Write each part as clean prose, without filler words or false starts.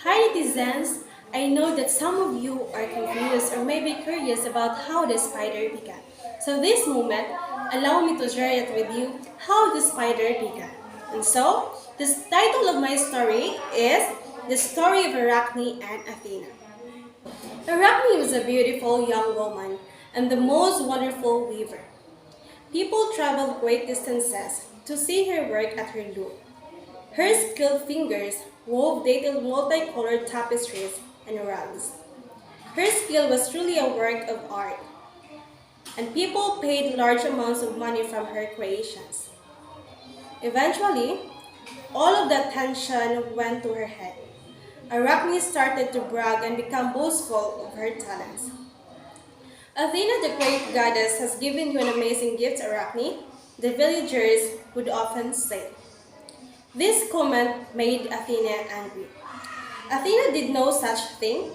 Hi netizens! I know that some of you are confused or maybe curious about how the spider began. So this moment, allow me to share it with you how the spider began. And so, the title of my story is The Story of Arachne and Athena. Arachne was a beautiful young woman and the most wonderful weaver. People traveled great distances to see her work at her loom. Her skilled fingers wove detailed multicolored tapestries and rugs. Her skill was truly a work of art, and people paid large amounts of money from her creations. Eventually, all of the attention went to her head. Arachne started to brag and become boastful of her talents. Athena, the great goddess, has given you an amazing gift, Arachne, the villagers would often say. This comment made Athena angry. Athena did no such thing.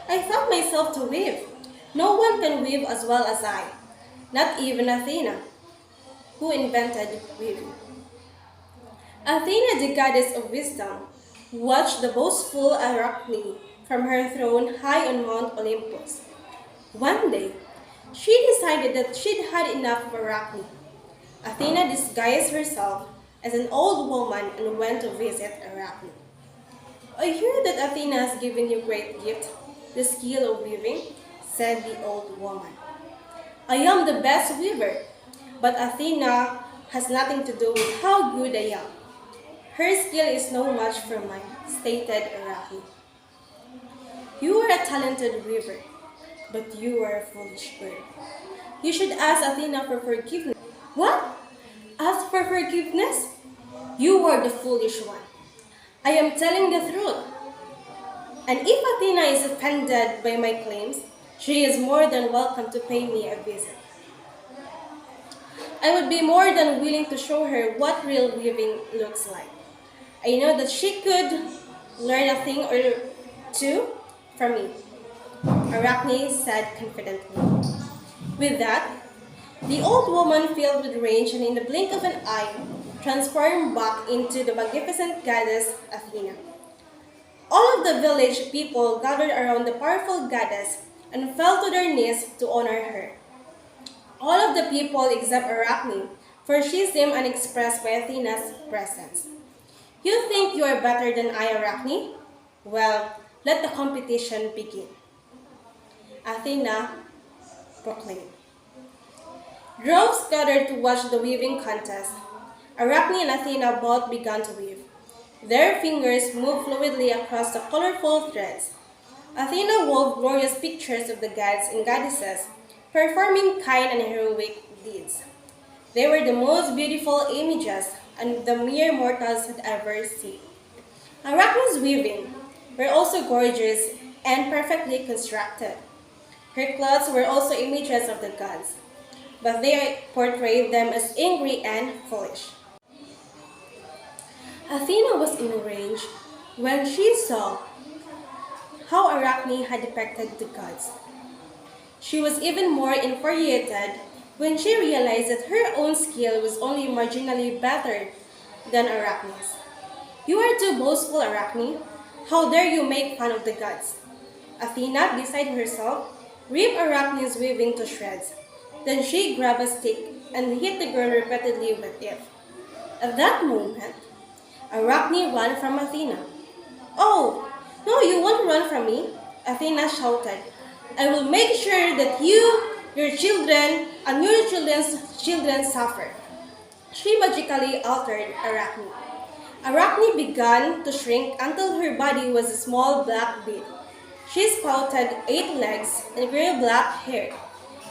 I taught myself to weave. No one can weave as well as I, not even Athena, who invented weaving. Athena, the goddess of wisdom, watched the boastful Arachne from her throne high on Mount Olympus. One day, she decided that she'd had enough of Arachne. Athena disguised herself as an old woman and went to visit Arachne. I hear that Athena has given you great gift, the skill of weaving, said the old woman. I am the best weaver, but Athena has nothing to do with how good I am. Her skill is no match for mine, stated Arachne. You are a talented weaver, but you are a foolish bird. You should ask Athena for forgiveness. What? Ask for forgiveness? You are the foolish one. I am telling the truth. And if Athena is offended by my claims, she is more than welcome to pay me a visit. I would be more than willing to show her what real weaving looks like. I know that she could learn a thing or two from me, Arachne said confidently. With that, the old woman filled with rage and in the blink of an eye transformed back into the magnificent goddess Athena. All of the village people gathered around the powerful goddess and fell to their knees to honor her. All of the people except Arachne, for she seemed unexpressed by Athena's presence. You think you are better than I, Arachne? Well, let the competition begin, Athena proclaimed. Droves gathered to watch the weaving contest. Arachne and Athena both began to weave. Their fingers moved fluidly across the colorful threads. Athena wove glorious pictures of the gods and goddesses, performing kind and heroic deeds. They were the most beautiful images and the mere mortals had ever seen. Arachne's weaving were also gorgeous and perfectly constructed. Her clothes were also images of the gods, but they portrayed them as angry and foolish. Athena was enraged when she saw how Arachne had depicted the gods. She was even more infuriated when she realized that her own skill was only marginally better than Arachne's. You are too boastful, Arachne. How dare you make fun of the gods? Athena, beside herself, ripped Arachne's weaving to shreds. Then she grabbed a stick and hit the girl repeatedly with it. At that moment, Arachne ran from Athena. Oh, no, you won't run from me, Athena shouted. I will make sure that you, your children, and your children's children suffer. She magically altered Arachne. Arachne began to shrink until her body was a small black bead. She sprouted 8 legs and grew black hair.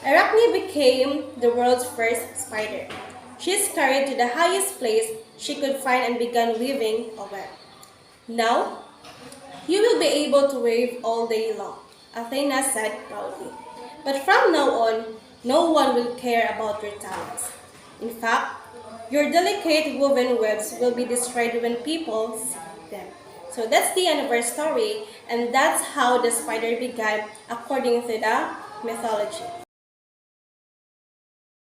Arachne became the world's first spider. She scurried to the highest place she could find and began weaving a web. Now, you will be able to weave all day long, Athena said proudly. But from now on, no one will care about your talents. In fact, your delicate woven webs will be destroyed when people see them. So that's the end of our story, and that's how the spider began according to the mythology.